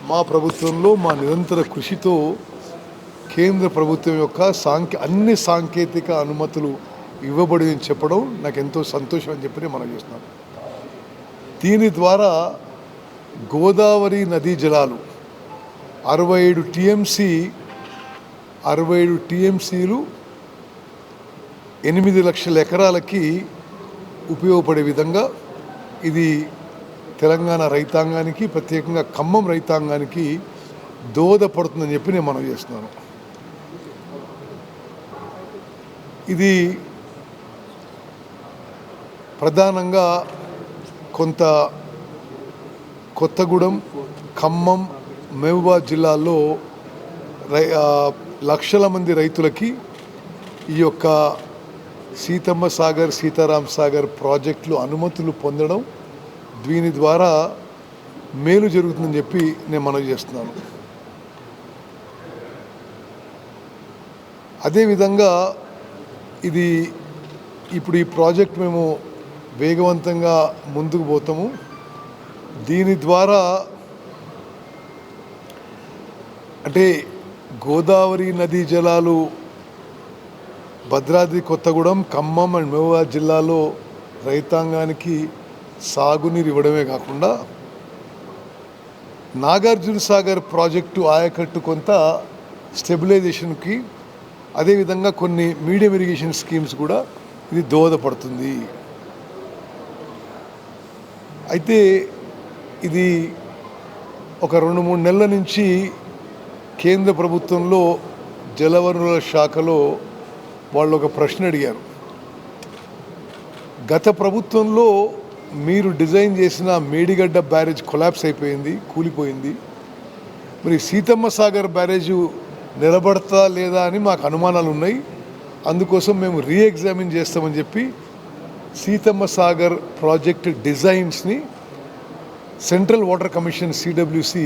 మా ప్రభుత్వంలో మా నిరంతర కృషితో కేంద్ర ప్రభుత్వం యొక్క అన్ని సాంకేతిక అనుమతులు ఇవ్వబడిందని చెప్పడం నాకు ఎంతో సంతోషం అని చెప్పి మనం చేస్తున్నాం. దీని ద్వారా గోదావరి నదీ జలాలు 67 టీఎంసీలు 8 లక్షల ఎకరాలకి ఉపయోగపడే విధంగా ఇది తెలంగాణ రైతాంగానికి, ప్రత్యేకంగా ఖమ్మం రైతాంగానికి దోహదపడుతుందని చెప్పి నేను మనవి చేస్తున్నాను. ఇది ప్రధానంగా కొంత కొత్తగూడెం, ఖమ్మం, మహబూబాబాద్ జిల్లాల్లో లక్షల మంది రైతులకి ఈ యొక్క సీతమ్మ సాగర్, సీతారాం సాగర్ ప్రాజెక్టులు అనుమతులు పొందడం, దీని ద్వారా మేలు జరుగుతుందని చెప్పి నేను మనవి చేస్తున్నాను. అదేవిధంగా ఇది ఇప్పుడు ఈ ప్రాజెక్ట్ మేము వేగవంతంగా ముందుకు పోతాము. దీని ద్వారా అంటే గోదావరి నదీ జలాలు భద్రాద్రి కొత్తగూడెం, ఖమ్మం అండ్ మహబూబాబాద్ జిల్లాలో రైతాంగానికి సాగునీరు ఇవ్వడమే కాకుండా నాగార్జున సాగర్ ప్రాజెక్టు ఆయకట్టు కొంత స్టెబిలైజేషన్కి, అదేవిధంగా కొన్ని మీడియం ఇరిగేషన్ స్కీమ్స్ కూడా ఇది దోహదపడుతుంది. అయితే ఇది ఒక 2-3 నెలల నుంచి కేంద్ర ప్రభుత్వంలో జలవనరుల శాఖలో వాళ్ళు ఒక ప్రశ్న అడిగారు. గత ప్రభుత్వంలో మీరు డిజైన్ చేసిన మేడిగడ్డ బ్యారేజ్ కొలాప్స్ అయిపోయింది, కూలిపోయింది. మరి సీతమ్మ సాగర్ బ్యారేజ్ నిలబడతా లేదా అని మాకు అనుమానాలు ఉన్నాయి. అందుకోసం మేము రీఎగ్జామిన్ చేస్తామని చెప్పి సీతమ్మ సాగర్ ప్రాజెక్ట్ డిజైన్స్ని సెంట్రల్ వాటర్ కమిషన్ సిడబ్ల్యూసి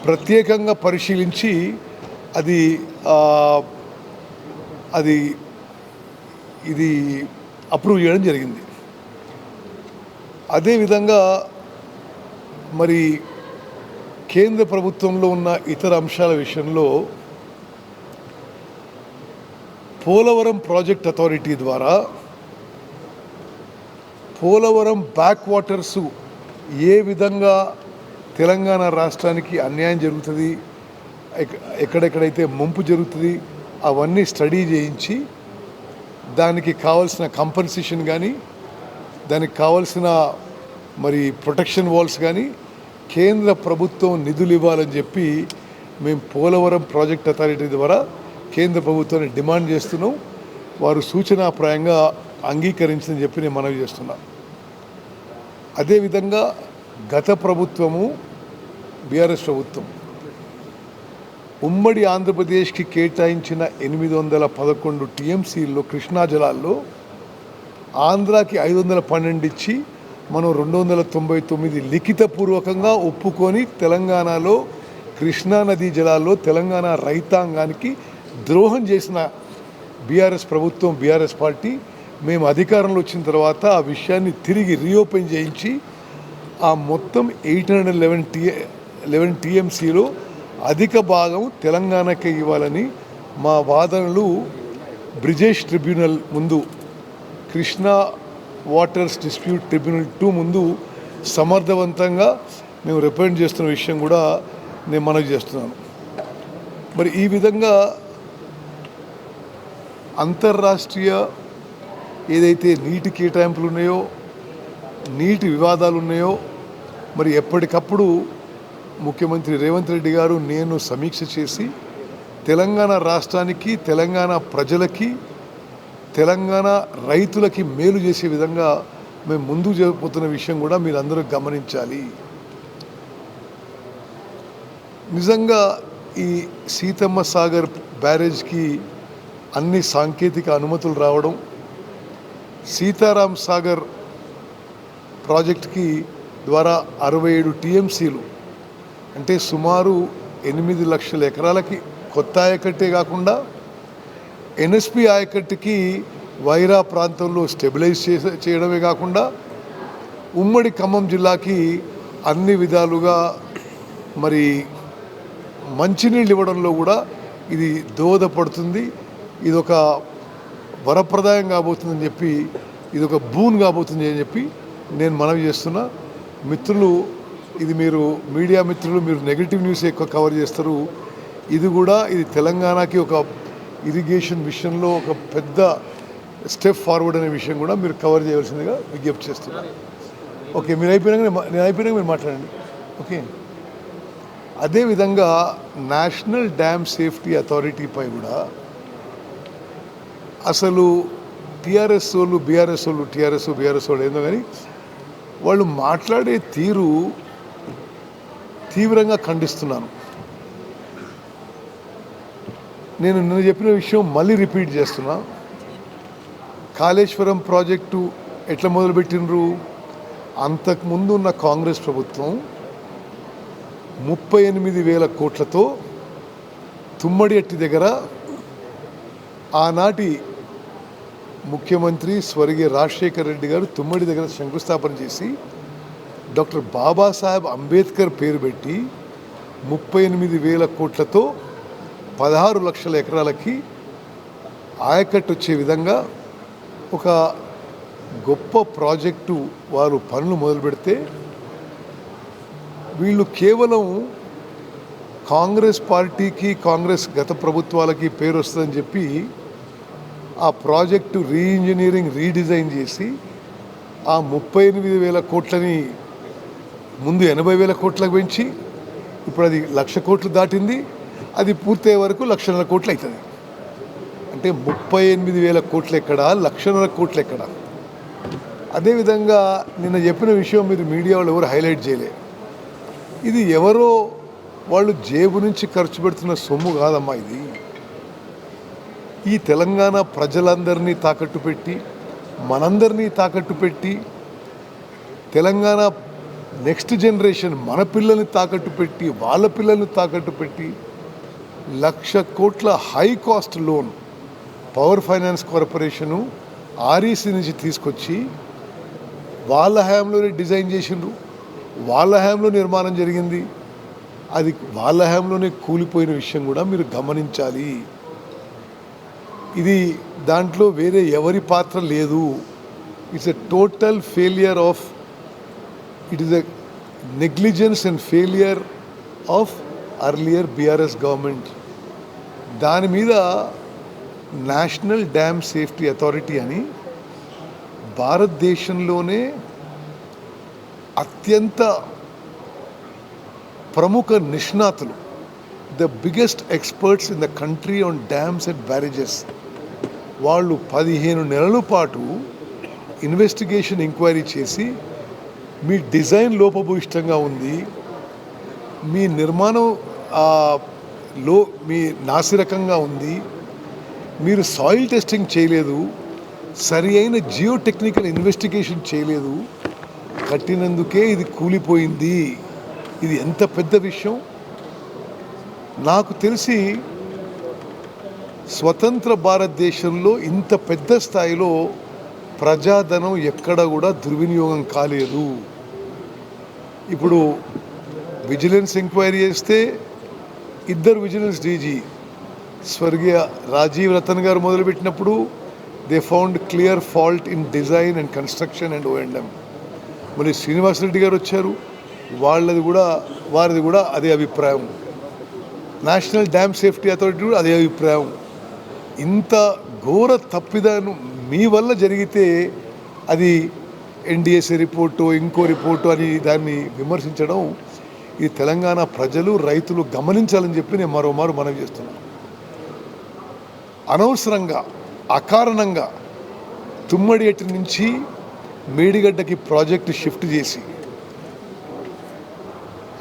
ప్రత్యేకంగా పరిశీలించి ఇది అప్రూవ్ చేయడం జరిగింది. అదేవిధంగా మరి కేంద్ర ప్రభుత్వంలో ఉన్న ఇతర అంశాల విషయంలో పోలవరం ప్రాజెక్ట్ అథారిటీ ద్వారా పోలవరం బ్యాక్ వాటర్సు ఏ విధంగా తెలంగాణ రాష్ట్రానికి అన్యాయం జరుగుతుంది, ఎక్కడెక్కడైతే ముంపు జరుగుతుంది అవన్నీ స్టడీ చేయించి దానికి కావాల్సిన కంపన్సేషన్ కానీ, దానికి కావాల్సిన మరి ప్రొటెక్షన్ వాల్స్ కానీ కేంద్ర ప్రభుత్వం నిధులు ఇవ్వాలని చెప్పి మేము పోలవరం ప్రాజెక్ట్ అథారిటీ ద్వారా కేంద్ర ప్రభుత్వాన్ని డిమాండ్ చేస్తున్నాం. వారు సూచనాప్రాయంగా అంగీకరించని చెప్పి నేను మనవి చేస్తున్నా. అదేవిధంగా గత ప్రభుత్వము బీఆర్ఎస్ ప్రభుత్వం ఉమ్మడి ఆంధ్రప్రదేశ్కి కేటాయించిన 811 టీఎంసీల్లో కృష్ణా జలాల్లో ఆంధ్రాకి 512 ఇచ్చి మనం 299 లిఖితపూర్వకంగా ఒప్పుకొని తెలంగాణలో కృష్ణా నదీ జలాల్లో తెలంగాణ రైతాంగానికి ద్రోహం చేసిన బీఆర్ఎస్ ప్రభుత్వం, బీఆర్ఎస్ పార్టీ మేము అధికారంలో వచ్చిన తర్వాత ఆ విషయాన్ని తిరిగి రీఓపెన్ చేయించి ఆ మొత్తం 811 టీఎంసీలో అధిక భాగం తెలంగాణకే ఇవ్వాలని మా వాదనలు బ్రిజేష్ ట్రిబ్యునల్ ముందు, కృష్ణా వాటర్స్ డిస్ప్యూట్ ట్రిబ్యునల్ 2 ముందు సమర్థవంతంగా మేము రిప్రజెంట్ చేస్తున్న విషయం కూడా నేను మనవి చేస్తున్నాను. మరి ఈ విధంగా అంతర్రాష్ట్రీయ ఏదైతే నీటి కేటాయింపులు ఉన్నాయో, నీటి వివాదాలు ఉన్నాయో, మరి ఎప్పటికప్పుడు ముఖ్యమంత్రి రేవంత్ రెడ్డి గారు నేను సమీక్ష చేసి తెలంగాణ రాష్ట్రానికి, తెలంగాణ ప్రజలకి, తెలంగాణ రైతులకి మేలు చేసే విధంగా మేము ముందుకు జరిగిపోతున్న విషయం కూడా మీరు అందరూ గమనించాలి. నిజంగా ఈ సీతమ్మ సాగర్ బ్యారేజ్కి అన్ని సాంకేతిక అనుమతులు రావడం, సీతారాం సాగర్ ప్రాజెక్ట్కి ద్వారా 67 టీఎంసీలు అంటే సుమారు 8 లక్షల ఎకరాలకి కొత్త ఆయకట్టే కాకుండా ఎన్ఎస్పి ఆయకట్టుకి వైరా ప్రాంతంలో స్టెబిలైజ్ చేయడమే కాకుండా ఉమ్మడి ఖమ్మం జిల్లాకి అన్ని విధాలుగా మరి మంచినీళ్ళు ఇవ్వడంలో కూడా ఇది దోహదపడుతుంది. ఇది ఒక వరప్రదాయం కాబోతుందని చెప్పి, ఇది ఒక బూన్ కాబోతుంది అని చెప్పి నేను మనవి చేస్తున్నా. మిత్రులు, ఇది మీరు మీడియా మిత్రులు, మీరు నెగిటివ్ న్యూస్ ఎక్కువ కవర్ చేస్తారు. ఇది తెలంగాణకి ఒక ఇరిగేషన్ విషయంలో ఒక పెద్ద స్టెప్ ఫార్వర్డ్ అనే విషయం కూడా మీరు కవర్ చేయవలసిందిగా విజ్ఞప్తి చేస్తున్నారు. ఓకే, నేను అయిపోయినాక మీరు మాట్లాడండి. ఓకే, అదేవిధంగా నేషనల్ డ్యామ్ సేఫ్టీ అథారిటీపై కూడా అసలు టీఆర్ఎస్ వాళ్ళు టీఆర్ఎస్ వాళ్ళు ఏందో కానీ వాళ్ళు మాట్లాడే తీరు తీవ్రంగా ఖండిస్తున్నాను. నేను నిన్న చెప్పిన విషయం మళ్ళీ రిపీట్ చేస్తున్నా. కాళేశ్వరం ప్రాజెక్టు ఎట్లా మొదలుపెట్టినరు? అంతకుముందు ఉన్న కాంగ్రెస్ ప్రభుత్వం 38,000 కోట్లతో తుమ్మడి ఎట్టి దగ్గర ఆనాటి ముఖ్యమంత్రి స్వర్గీయ రాజశేఖర్ రెడ్డి గారు తుమ్మడి దగ్గర శంకుస్థాపన చేసి డాక్టర్ బాబాసాహెబ్ అంబేద్కర్ పేరు పెట్టి 38,000 కోట్లతో 16 లక్షల ఎకరాలకి ఆయకట్టు వచ్చే విధంగా ఒక గొప్ప ప్రాజెక్టు వారు పనులు మొదలు పెడితే వీళ్ళు కేవలం కాంగ్రెస్ పార్టీకి, కాంగ్రెస్ గత ప్రభుత్వాలకి పేరు వస్తుందని చెప్పి ఆ ప్రాజెక్టు రీఇంజనీరింగ్, రీడిజైన్ చేసి ఆ 38,000 కోట్లని ముందు 80,000 కోట్లకు పెంచి ఇప్పుడు అది 1,00,000 కోట్లు దాటింది. అది పూర్తయ్యే వరకు 1,00,000 కోట్లు అవుతుంది. అంటే 38,000 కోట్లు ఎక్కడ, 1,00,000 కోట్లు ఎక్కడ? అదేవిధంగా నిన్న చెప్పిన విషయం మీరు మీడియా వాళ్ళు ఎవరు హైలైట్ చేయలే. ఇది ఎవరో వాళ్ళు జేబు నుంచి ఖర్చు పెడుతున్న సొమ్ము కాదమ్మా. ఇది ఈ తెలంగాణ ప్రజలందరినీ తాకట్టు పెట్టి, మనందరినీ తాకట్టు పెట్టి, తెలంగాణ నెక్స్ట్ జనరేషన్ మన పిల్లల్ని తాకట్టు పెట్టి, వాళ్ళ పిల్లల్ని తాకట్టు పెట్టి 1,00,000 కోట్ల high cost loan power finance corporation REC నుంచి తీసుకొచ్చి వాళ్ళ హయాంలోనే డిజైన్ చేసిండ్రు, వాళ్ళ హయాంలో నిర్మాణం జరిగింది. అది వాళ్ళ హయాంలోనే కూలిపోయిన విషయం కూడా మీరు గమనించాలి. ఇది దాంట్లో వేరే ఎవరి పాత్ర లేదు. It's a total failure of, it is a negligence and failure of earlier BRS government. దాని మీద నేషనల్ డ్యామ్ సేఫ్టీ అథారిటీ అని భారతదేశంలోనే అత్యంత ప్రముఖ నిష్ణాతులు, the biggest experts in the country on dams and barrages, వాళ్ళు 15 నెలల పాటు ఇన్వెస్టిగేషన్ ఎంక్వైరీ చేసి మీ డిజైన్ లోపభూయిష్టంగా ఉంది, మీ నిర్మాణం మీ నాసిరకంగా ఉంది, మీరు సాయిల్ టెస్టింగ్ చేయలేదు, సరి అయిన జియో టెక్నికల్ ఇన్వెస్టిగేషన్ చేయలేదు, కట్టినందుకే ఇది కూలిపోయింది. ఇది ఎంత పెద్ద విషయం! నాకు తెలిసి స్వతంత్ర భారతదేశంలో ఇంత పెద్ద స్థాయిలో ప్రజాధనం ఎక్కడ కూడా దుర్వినియోగం కాలేదు. ఇప్పుడు విజిలెన్స్ ఎంక్వైరీ చేస్తే 2 విజిలెన్స్ డీజీ స్వర్గీయ రాజీవ్ రతన్ గారు మొదలుపెట్టినప్పుడు they found clear fault in design and construction and O and M. మళ్ళీ శ్రీనివాసరెడ్డి గారు వచ్చారు, వారిది కూడా అదే అభిప్రాయం. నేషనల్ డ్యామ్ సేఫ్టీ అథారిటీ కూడా అదే అభిప్రాయం. ఇంత ఘోర తప్పిదాన్ని మీ వల్ల జరిగితే అది ఎన్డిఎస్ఏ రిపోర్టు, ఇంకో రిపోర్టు అని దాన్ని విమర్శించడం, ఈ తెలంగాణ ప్రజలు, రైతులు గమనించాలని చెప్పి నేను మరోమారు మనవి చేస్తున్నాను. అనవసరంగా, అకారణంగా తుమ్మడి ఎట్టి నుంచి మేడిగడ్డకి ప్రాజెక్టు షిఫ్ట్ చేసి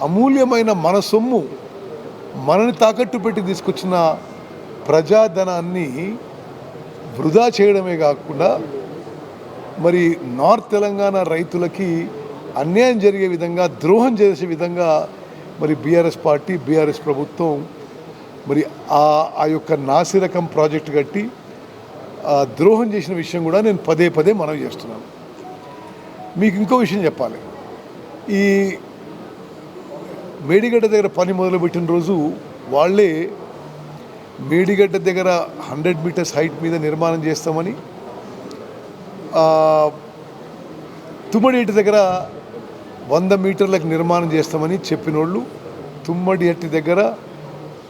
అమూల్యమైన మన సొమ్ము మనని తాకట్టు పెట్టి తీసుకొచ్చిన ప్రజాధనాన్ని వృధా చేయడమే కాకుండా మరి నార్త్ తెలంగాణ రైతులకి అన్యాయం జరిగే విధంగా, ద్రోహం చేసే విధంగా మరి బీఆర్ఎస్ పార్టీ, బీఆర్ఎస్ ప్రభుత్వం మరి ఆ యొక్క నాసిరకం ప్రాజెక్టు కట్టి ద్రోహం చేసిన విషయం కూడా నేను పదే పదే మనవి చేస్తున్నాను. మీకు ఇంకో విషయం చెప్పాలి. ఈ మేడిగడ్డ దగ్గర పని మొదలుపెట్టిన రోజు వాళ్ళే మేడిగడ్డ దగ్గర 100 మీటర్స్ హైట్ మీద నిర్మాణం చేస్తామని, తుమ్మడిహట్టి దగ్గర 100 మీటర్లకు నిర్మాణం చేస్తామని చెప్పినోళ్ళు తుమ్మడిహట్టి దగ్గర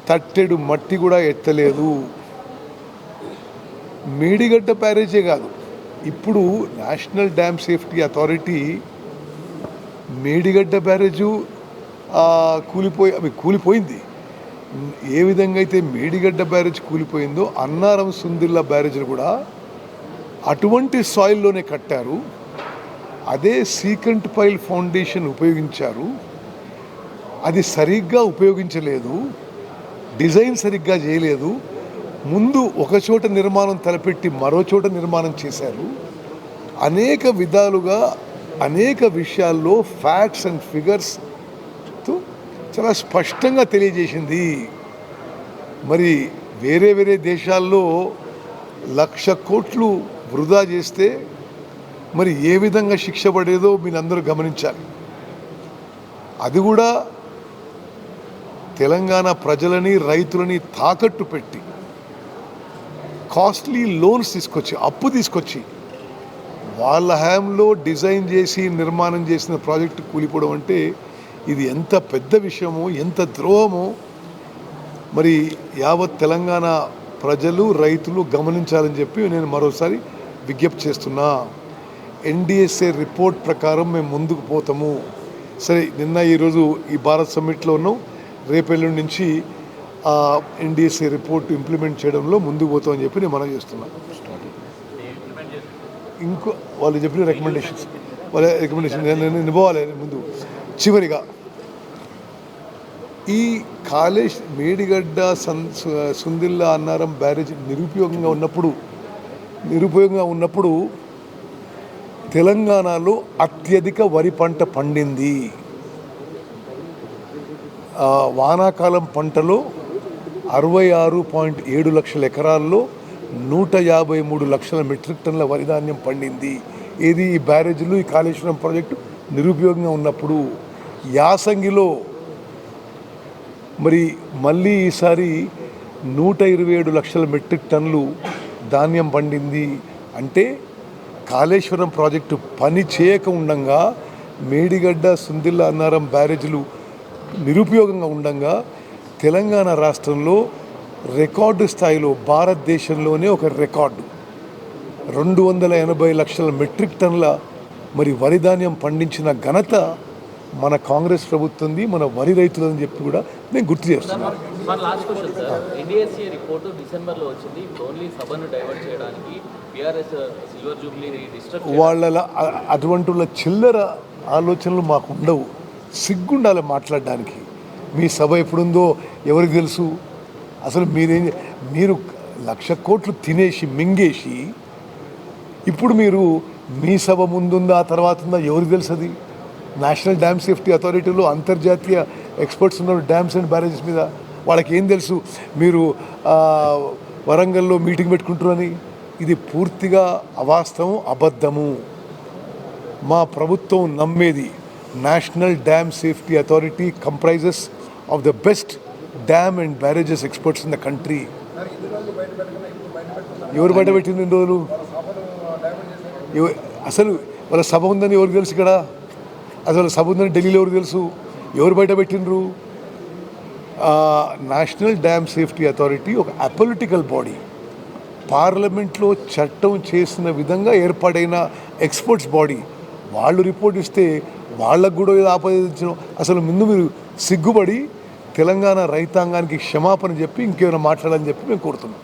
తట్టెడు మట్టి కూడా ఎత్తలేదు. మేడిగడ్డ బ్యారేజే కాదు, ఇప్పుడు national dam safety authority Medigadda barrage కూలిపోయింది. ఏ విధంగా అయితే మేడిగడ్డ బ్యారేజ్ కూలిపోయిందో అన్నారం సుందిల్లా బ్యారేజ్ను కూడా అటువంటి సాయిల్లోనే కట్టారు. అదే సీకంట్ పైల్ ఫౌండేషన్ ఉపయోగించారు. అది సరిగ్గా ఉపయోగించలేదు, డిజైన్ సరిగ్గా చేయలేదు. ముందు ఒక చోట నిర్మాణం తలపెట్టి మరో చోట నిర్మాణం చేశారు. అనేక విధాలుగా అనేక విషయాల్లో ఫ్యాక్ట్స్ అండ్ ఫిగర్స్తో చాలా స్పష్టంగా తెలియజేసింది. మరి వేరే వేరే దేశాల్లో 1,00,000 కోట్లు వృధా చేస్తే మరి ఏ విధంగా శిక్ష పడేదో మీరందరూ గమనించాలి. అది కూడా తెలంగాణ ప్రజలని రైతులని తాకట్టు పెట్టి కాస్ట్లీ లోన్స్ తీసుకొచ్చి అప్పు తీసుకొచ్చి వాళ్ళ హయాంలో డిజైన్ చేసి నిర్మాణం చేసిన ప్రాజెక్టు కూలిపోవడం అంటే ఇది ఎంత పెద్ద విషయమో, ఎంత ద్రోహమో మరి యావత్ తెలంగాణ ప్రజలు రైతులు గమనించాలని చెప్పి నేను మరోసారి విజ్ఞప్తి చేస్తున్నా. ఎన్డిఎస్ఏ రిపోర్ట్ ప్రకారం మేము ముందుకు పోతాము. సరే, నిన్న ఈరోజు ఈ భారత్ సమ్మిట్లో ఉన్నాం. రేపెల్లుండి నుంచి ఎన్డిఎస్ఏ రిపోర్ట్ ఇంప్లిమెంట్ చేయడంలో ముందుకు పోతామని చెప్పి నేను మనం చేస్తున్నాను. ఇంకో వాళ్ళు చెప్పిన రికమెండేషన్స్ నేను ఇవ్వాలి. ముందు చివరిగా ఈ మేడిగడ్డ సుందిల్లా అన్నారం బ్యారేజ్ నిరుపయోగంగా ఉన్నప్పుడు తెలంగాణలో అత్యధిక వరి పంట పండింది. వానాకాలం పంటలో 66.7 లక్షల ఎకరాల్లో 153 లక్షల మెట్రిక్ టన్నుల వరి ధాన్యం పండింది. ఏది ఈ బ్యారేజీలు, ఈ కాళేశ్వరం ప్రాజెక్టు నిరుపయోగంగా ఉన్నప్పుడు. యాసంగిలో మరి మళ్ళీ ఈసారి 127 లక్షల మెట్రిక్ టన్నులు ధాన్యం పండింది. అంటే కాళేశ్వరం ప్రాజెక్టు పని చేయక ఉండంగా, మేడిగడ్డ సుందిల్లా అన్నారం బ్యారేజీలు నిరుపయోగంగా ఉండంగా తెలంగాణ రాష్ట్రంలో రికార్డు స్థాయిలో భారతదేశంలోనే ఒక రికార్డు 280 లక్షల మెట్రిక్ టన్నుల మరి వరి ధాన్యం పండించిన ఘనత మన కాంగ్రెస్ ప్రభుత్వంది, మన వరి రైతులని చెప్పి కూడా నేను గుర్తు చేస్తున్నాను. ఎన్డీఎస్ఏ రిపోర్టు డిసెంబర్లో వచ్చింది. ఓన్లీ సభను డైవర్ట్ చేయడానికి బీఆర్ఎస్ సిల్వర్ జూబ్లీ వాళ్ళ అటువంటి చిల్లర ఆలోచనలు మాకు ఉండవు. సిగ్గుండాలి మాట్లాడడానికి. మీ సభ ఎప్పుడుందో ఎవరికి తెలుసు? అసలు మీరు 1,00,000 కోట్లు తినేసి మింగేసి ఇప్పుడు మీరు మీ సభ ముందుందా తర్వాత ఉందా ఎవరికి తెలుసు? అది నేషనల్ డ్యామ్ సేఫ్టీ అథారిటీలో అంతర్జాతీయ ఎక్స్పర్ట్స్ ఉన్నారు డ్యామ్స్ అండ్ బ్యారేజెస్ మీద. వాళ్ళకి ఏం తెలుసు మీరు వరంగల్లో మీటింగ్ పెట్టుకుంటారని? ఇది పూర్తిగా అవాస్తవం, అబద్ధము. మా ప్రభుత్వం నమ్మేది national dam safety authority comprises of the best dam and barrages experts in the country. ఎవరు బయట పెట్టింది ఇన్ని రోజులు? అసలు వాళ్ళ సభ ఉందని ఎవరికి తెలుసు? ఇక్కడ అసలు సభ ఉందని ఢిల్లీలో ఎవరికి తెలుసు? ఎవరు బయట పెట్టినరు? నేషనల్ డ్యామ్ సేఫ్టీ అథారిటీ ఒక అపొలిటికల్ బాడీ, పార్లమెంట్లో చట్టం చేసిన విధంగా ఏర్పాటైన ఎక్స్పర్ట్స్ బాడీ. వాళ్ళు రిపోర్ట్ ఇస్తే వాళ్ళకు కూడా ఏదో ఆపాదించడం. అసలు ముందు మీరు సిగ్గుపడి తెలంగాణ రైతాంగానికి క్షమాపణ చెప్పి ఇంకేమైనా మాట్లాడాలని చెప్పి మేము కోరుతున్నాం.